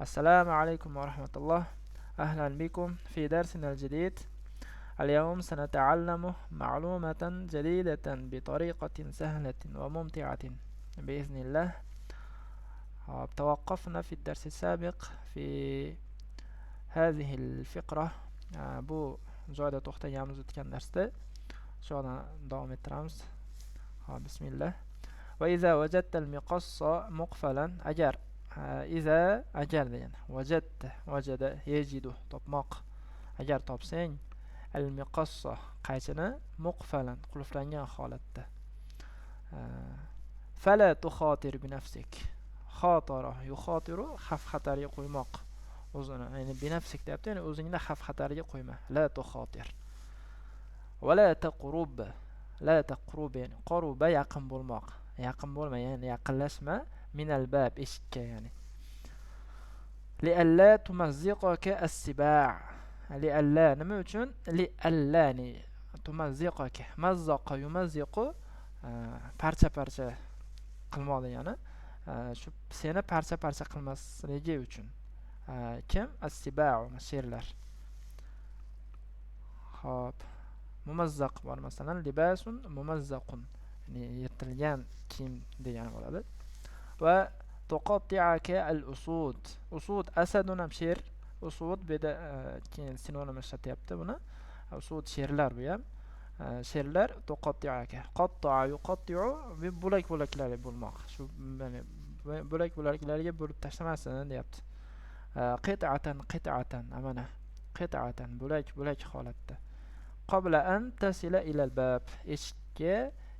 السلام عليكم ورحمة الله. أهلا بكم في درسنا الجديد. اليوم سنتعلم معلومة جديدة بطريقة سهلة وممتعة بإذن الله. توقفنا في الدرس السابق في هذه الفقرة. Bu joyda to'xtaganimiz o'tgan darsda. Shu yerdan davom ettiramiz. Bismillah. وإذا وجدت المقص مقفلا agar degan vajada yajidu topmoq agar topsang al-miqassa qaychini muqfalan qulflangan holatda fala tukhatir bi nafsik xotara yukhatiru xavf xatarga qo'ymoq o'zini ya'ni bi nafsik deyapti, ya'ni o'zingni xavf xatarga qo'yma. La tukhatir va la taqrub ya'ni qaruba yaqin bo'lmoq, yaqin bo'lma ya'ni yaqinlashma minal bab eshikka ya'ni li'alla tumazziqaka as-sibaa li'alla nima uchun li'allani tumazziqaka mazzaqa yumazziqu parcha qilmoq degani shu seni parcha qilmasligi uchun kim as-sibaa sherlar. Xo'p, mumazzaq bor masalan libasun mumazzaqun ya'ni yirtilgan kiyim degani bo'ladi. Va tuqatti'aka al-usud. Usud asadun ham sher. Usud beda keyin sinonim ishlatyapti buni. Usud sherlar bu ham. Sherlar tuqatti'aka. Qatta'a yuqatti'u bo'lak-bo'laklarga bo'lmoq. Shu ya'ni bo'lak-bo'laklarga bo'lib tashlamasin deyapti. Qit'atan amana. Qit'atan bo'lak holatda. Qabla an tasila ila al-bab. Eshikka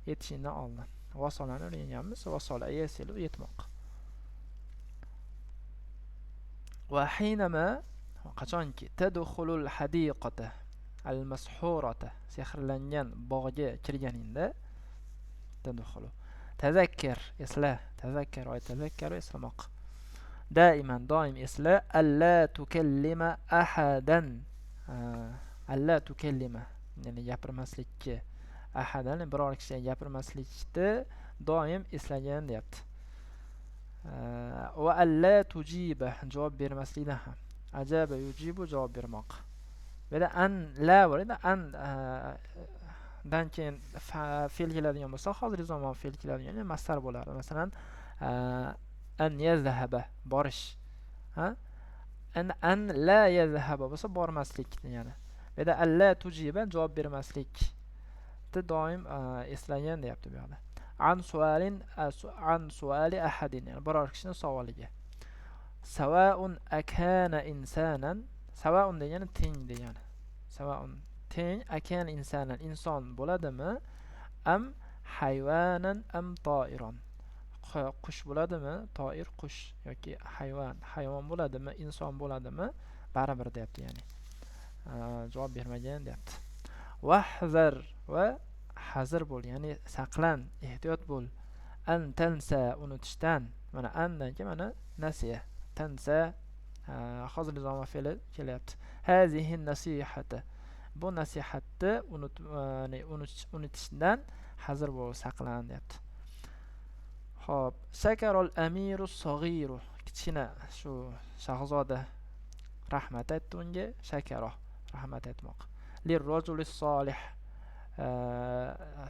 yetishingdan oldin. Vasolani o'rganganmiz. Vasola yasilu yetmoq. Va hinama qachonki tadkhulul hadiqata al-mashhurata sehrlangan bog'ga kirganingda tadkhulu tazakkar eslamoq. Doim esla alla tukallima ahadan alla tukallima ya'ni gapirmaslikka ahadan biror kishiga gapirmaslikni doim eslagan deyapti. Va alla tujiba javob bermaslikdan ham ajaba yujibu javob bermoq. Beda an la bo'ladi. An dan keyin fe'l keladigan bo'lsa hozirgi zamon fe'l keladigan ya'ni masdar bo'lardi. Masalan an yazhaba borish. An la yazhaba bo'lsa bormaslik degani. Beda alla tujiba javob bermaslik doim eslagan deyapti bu yerda. An suali ahadin yani biror kishining savoliga. Sawa'un akana insanan sawa'un degani teng degani. Sawa'un teng akana insanan inson bo'ladimi am hayvanan am to'iron qush bo'ladimi to'ir qush yoki hayvon bo'ladimi inson bo'ladimi baribir deyapti ya'ni javob bermagan deyapti. Wahzar va hazir bo'l ya'ni saqlan ehtiyot bo'l. An tansa unutishdan mana andan keyin mana nasiya tansa hozir zamon fe'li kelyapti. Hazihi nasihata bu nasihatni unutishdan hazir bo'l saqlan deyapti. Xo'p, shakarul amiru sag'iru kichkina shu shahzoda rahmat aytdi unga shakaro rahmat aytmoq. Lirrojulis solih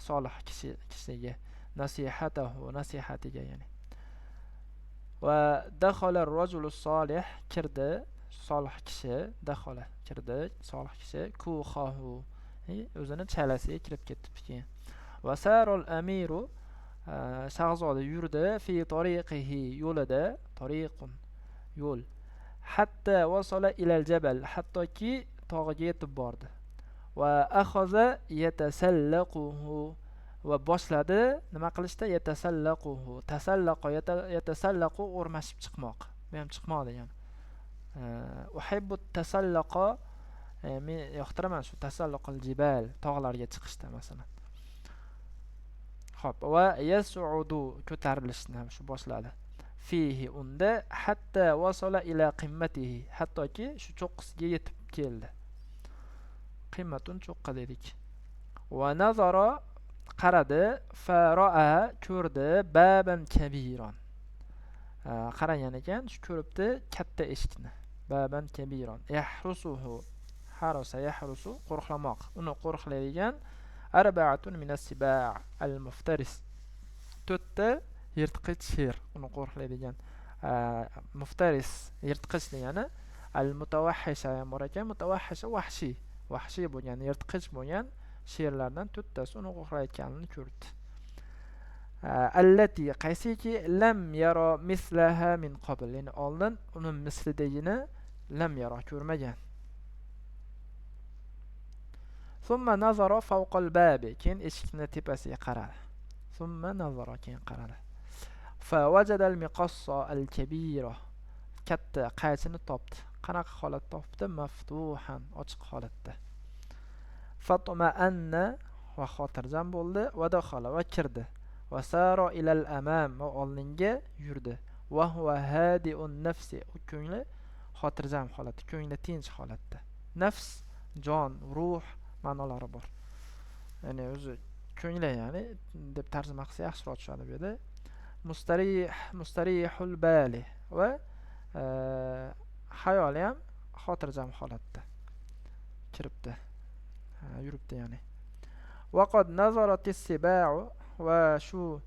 solih kishiga nasihatiga ya'ni. Va dakhala ar-rajulus solih kirdi solih kishi kirdi solih kishi kuhahu o'zini chalasiga kirib ketdi keyin. Va sarul amiru shahzoda yurdi fi tariqihi yo'lida tariqun yo'l hatta wasala ila al-jabal hattoki tog'iga yetib bordi. Va akhaza yatasallaquhu va boshladi nima qilishda yatasallaqu o'rmashib chiqmoq. Bu ham chiqmoq degan. Uhibbu tasallaqa men yoqtiraman shu tasallaqul jibal tog'larga chiqishda masalan. Xo'p, va yas'udu ko'tarilishni ham shu boshladi. Fihi unda hatta wasala ila qimmatihi hattoki shu cho'qqisiga yetib keldi. Qimmatun cho'qqa dedik. Va nazara qaradi fara'a ko'rdi baban kabiron qaragan ekan, shu ko'ribdi katta eshikni. Baban kabiron. Yahrusuhu. Harosa yahrusu qo'riqlamoq. Uni qo'riqlaydigan arba'atun minas siba' al-muftaris. To'rtta yirtqich sher uni qo'riqlaydigan. Muftaris yirtqich degani al-mutawahhisha ham bor ekan. Mutawahhisha vahshiy. Vahshiy bo'lgan, yirtqich bo'lgan sherlardan to'rttasi uni qo'riqlayotganini ko'rdi. Allati qaysiki lam yara mislaha min qabl. Yani oldin uni mislidagini lam yara ko'rmagan. Thumma nazara fawqa al-babi. Keyin eshikning tepasiga qaradi. Thumma nazara keyin qaradi. Fa wajada al-miqassa al-kabira. Katta qaychini topdi. Qanaqa holatda topdi? Maftuhan, ochiq holatda. Fatma'anna va xotirjam bo'ldi va dakhala va kirdi. Va sara ila al-amam va oldinga yurdi. Va huwa hadi'un nafsi. Ko'ngli xotirjam holatda, ko'ngli tinch holatda. Nafs, jon, ruh ma'nolari bor. Ya'ni o'zi ko'ngli, ya'ni deb tarjima qilsa yaxshiroq tushadi bu yerda. Mustarihul bali va xayoli ham xotirjam holatda kiribdi. Yuribdi ya'ni. Va qad nazaratis siba'u va shu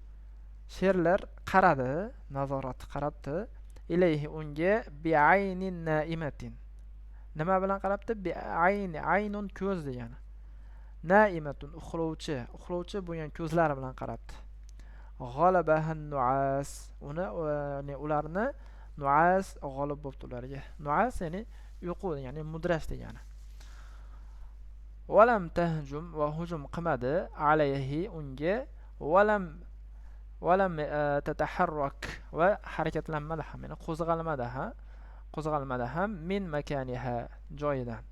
sherlar qaradi, nazorat qarabdi. Ilayhi unga bi'aynin na'imatin. Nima bilan qarabdi? Bi'ayni, aynun ko'z degani. Na'imatun uxlovchi bo'lgan ko'zlari bilan qarabdi. G'alabahan nu'as. Ularni nu'as g'olib bo'ldi ularga. Nu'as ya'ni uyqu, ya'ni mudrash degani. Walam tahjum va hujum qilmadi alayhi unga. Walam tataharrak va harakatlanmadi ham, ya'ni qo'zg'almadi ham min makaniha joyidan.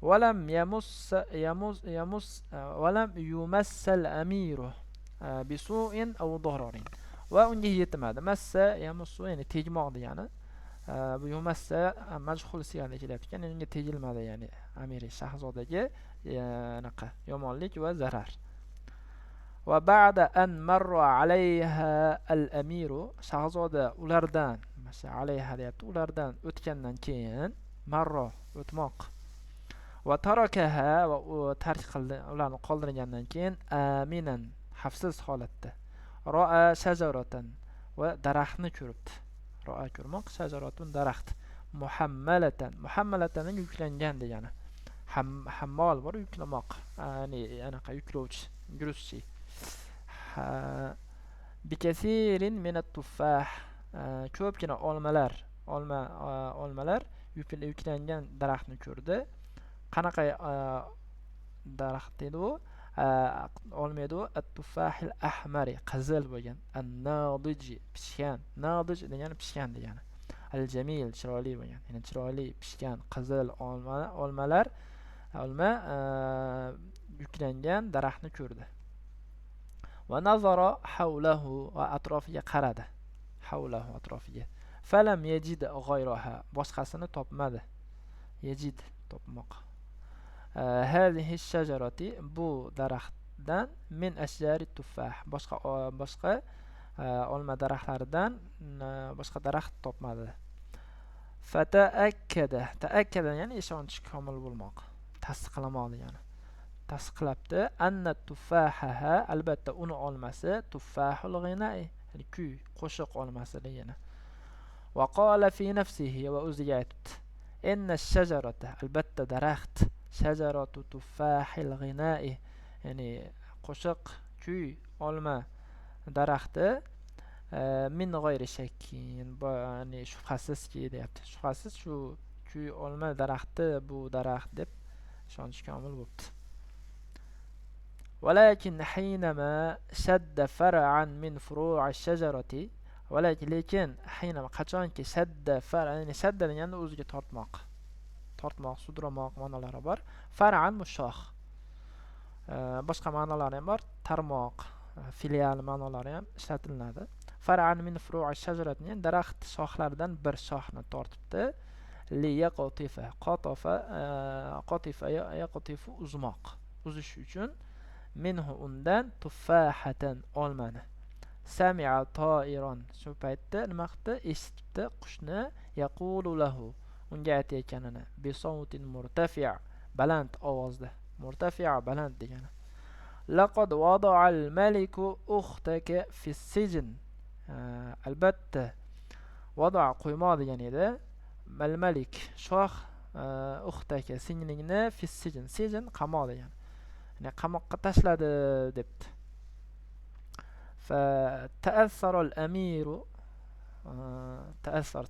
Walam yumassal amiru bisu'in aw dararin. Va unga yetmadi. Massa yamussu ya'ni tegmoq degani. Bu yumassa majhul siygada kelyapti ekan, unga tegilmadi, ya'ni amiri shahzodaga anaqa yomonlik va zarar. Va ba'da an marra alayha al-amiru, shahzoda ulardan, alayha deyapti, ulardan o'tgandan keyin marra o'tmoq. Va tarakaha va tark qildi, ularni qoldirgandan keyin aminan xavfsiz holatda. Ra'a shajaratan va daraxtni ko'ribdi. Ra'a ko'rmoq, shajaratun daraxt. Muhammalatan yuklangan degani. Hammol bor, yuklamoq. Ya'ni anaqa yuklovchi, gruzchi. Bikasirin min at-tuffah. Ko'pgina olmalar yuklangan daraxtni ko'rdi. Qanaqa daraxt edi u? Olma edi u, at-tuffahil ahmari, qizil bo'lgan. An-nadij, pishgan. Nadij degani pishgan degani. Al-jamil, chiroyli bo'lgan. Ya'ni chiroyli pishgan qizil olma yuklangan daraxtni ko'rdi. Va nazara hawlahu va atrofiga qaradi. Hawlahu atrofiga. Falam yajid g'ayraha, boshqasini topmadi. Yajid topmoq. Hadihi shajarati, bu daraxtdan min ashjari tuffah, boshqa olma daraxtlaridan boshqa daraxt topmadi. Ta'akkada ya'ni ishonch komil bo'lmoq, tasdiqlamoq degani. Tasdiqlabdi. Anna tuffahaha, albatta uni olmasi tuffahul g'ina'i, ya'ni kuy, qo'shiq olmasi degani. Va qala fi nafsihi, va o'ziga aytdi. Inna shajarata, albatta daraxt, shajaratu tuffahil g'ina'i, ya'ni qo'shiq, kuy, olma daraxti min g'ayri shakkin, ya'ni shubhasizki deyapti. Shubhasiz shu kuy olma daraxti bu daraxt deb ishonch komil bo'libdi. Walakin hinama shadda far'an min furu'i shajarati, lekin hinama qachonki shadda far'an, ya'ni shadda degani o'ziga tortmoq, sudramoq ma'nolari bor. Far'an mushoh. Boshqa ma'nolari ham bor. Tarmoq, filial ma'nolari ham ishlatiladi. Far'an min furu'i shajarati, ya'ni daraxt shoxlaridan bir shoxni tortibdi. Li yaqtifa, qatifa yaqtifu uzmoq, uzish uchun. Minhu undan tuffahatan olmani. sami'a to'iron. Shu paytda nima qildi? Eshitibdi qushni yaqulu lahu. Unga aytayotganini bi sawtin murtafi', baland ovozda. Murtafi' baland degani. Laqad wada'a al-maliku ukhtaka fi sijn. Albatta wada'a qo'ymoq degan edi. Al-malik shoh ukhtaka singlingni fi sijn. Sijn qamoq degani. Ya'ni qamoqqa tashladi debdi. فتأثر الأمير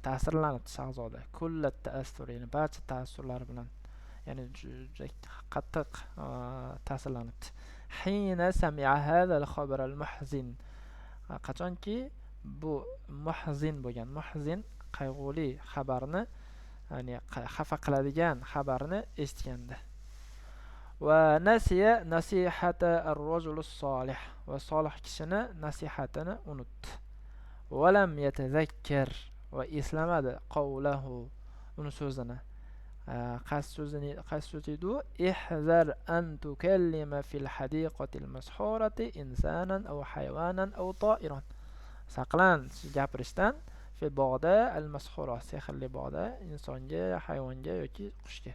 ta'sirlanibdi shahzoda. Kullat ta'assur, ya'ni barcha ta'assurlar bilan, ya'ni qattiq ta'sirlanibdi. Hina sami'a hadha al-khabar al-muhzin. Qachonki bu muhzin bo'lgan, muhzin qayg'uli xabarni, ya'ni xafa qiladigan xabarni eshitganda. Va nasiya nasihata ar-rajul as-solih. Va solih kishini nasihatini unutdi. Va lam yatazakkar, va eslamadi qawlahu, uni so'zini. Qaysi so'z edi? Ihzar an tukallima fil hadiqati al-mashhurati insanan aw haywanan aw ta'iran. Saqlan gapirishdan fil bog'da al-mashhura, sehrli bog'da insonga, hayvonga yoki qushga.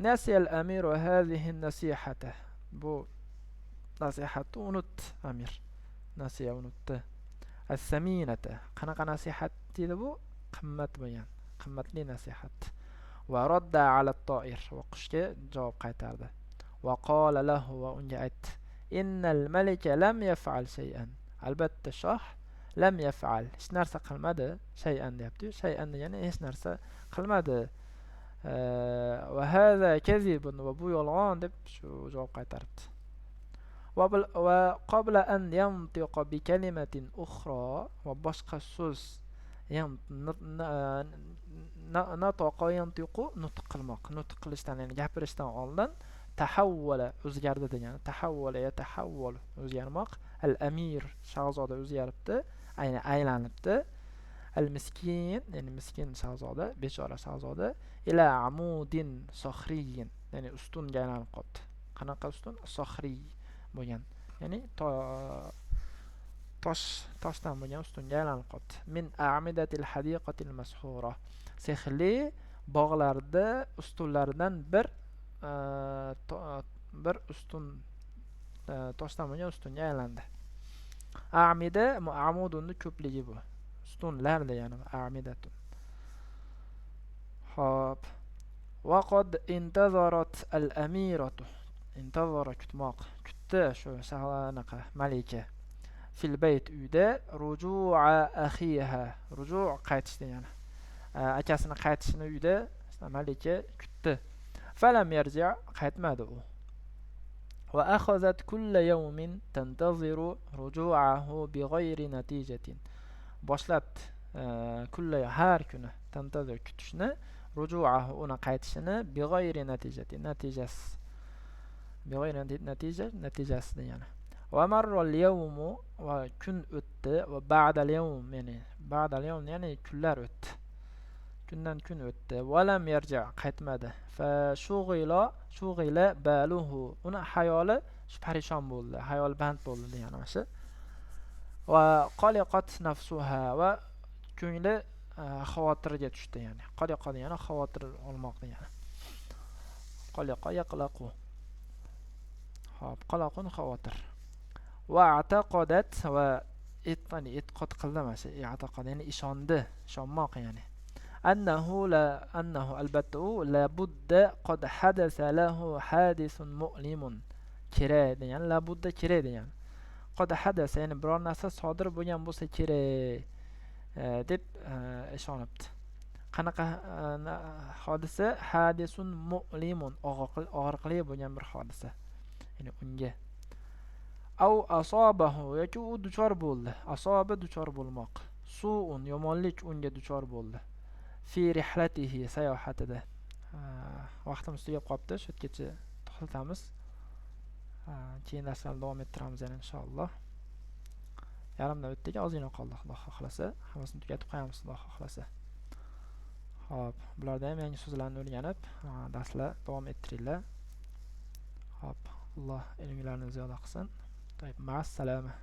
Nasiya al-amiru hadhihi an-nasihata. Bu nasihatni unutdi amir. Nasiya unutdi. As-saminata. Qanaqa nasihat dedi bu? Qimmat bo'lgan, qimmatli nasihat. Va radda ala at-ta'ir. Va qushga javob qaytardi. Va qala lahu, va unga aytdi: Innal malika lam yaf'al shay'an. Albatta shoh lam yaf'al, hech narsa qilmadi. Shay'an deyapti. Shay'an degani hech narsa qilmadi. Va hadha kazibun, va bu yolg'on deb shu javob qaytaribdi. Va qabla an yantiqa bi kalimatin ukhra, va boshqa so'z nataqa yantiqu, nutq qilmoq, nutq qilishdan, ya'ni gapirishdan oldin tahawwala, o'zgardi degani. Tahawwala yatahawwal, o'zgarmoq. Al-amir, shahzoda o'zgaribdi, ayni aylanibdi. Al-miskin, ya'ni miskin shahzoda, bechora shahzoda, ila amudin sohriyin, ya'ni ustunga aylanib qoldi. Qanaqa ustun? Sohriy bo'lgan, ya'ni toshdan bo'lgan ustunga aylanib qoldi. Min a'midatil hadiqatil mashhura. Sehrli bog'larda ustunlaridan bir ustun, toshdan bo'lgan ustunga aylandi. A'mida amudunni ko'pligi bu. Ustunlar degani a'midatun. Xo'p. Va qad intazarat al-amiratu. Intazara kutmoq. Kutdi shu shahzoda malika. Fil bayt, uyda, ruju'a akhiha. Ruju' qaytish degani. Akasini qaytishini uyda malika kutdi. Falam yarji', qaytmadi u. Va akhazat kulla yawmin tantaziru ruju'ahu bighayri natijatin. Boshlabdi har kuni tantazir kutishni, ruju'ahu, uni qaytishini, bighayri natijatin, natijasi degani. Va marra al-yawmu, va kun o'tdi, va ba'da al-yawm, ya'ni kunlar o'tdi. Kundan kun o'tdi. Va lam yarji', qaytmadi. Fa shughila baluhu, uni hayoli parishon bo'ldi, hayol band bo'ldi degani mana. Va qaliqat nafsuha, va ko'ngli xavotirga tushdi, ya'ni qaliqa degani xavotir olmoq degani. Qaliqa yaqlaqu. Xo'p, qalaqun xavotir. Va ataqadat, va e'tiqod qildi mana shu, ya'ni ishondi, ishonmoq ya'ni. Annahu albatta la budda qad hadasa lahu hadisun mu'limun. Kerak degani, la budda kerak degani. Qad hadasa, ya'ni biror narsa sodir bo'lgan bo'lsa kerak deb ishonibdi. Qanaqa hodisa? Hadisun mu'limun, og'riqli bo'lgan bir hodisa. Ya'ni unga. Aw asabahu, yoki u duchor bo'ldi. Asaba duchor bo'lmoq. Su'un, yomonlik unga duchor bo'ldi. Fi rihlatihi, sayohatida. Vaqtimiz tugab qolibdi, shu yergacha to'xtatamiz. Keyin darslarni davom ettiramiz yana inshaalloh. Yarimdan o'tdik, ozgina qoldi, Xudo xohlasa. Hammasini tugatib qo'yamiz, Xudo xohlasa. Xo'p, bularda ham yangi so'zlarni o'rganib, darslar davom ettiringlar. Xo'p, Alloh ilminglarni ziyoda qilsin. Ma'as salama.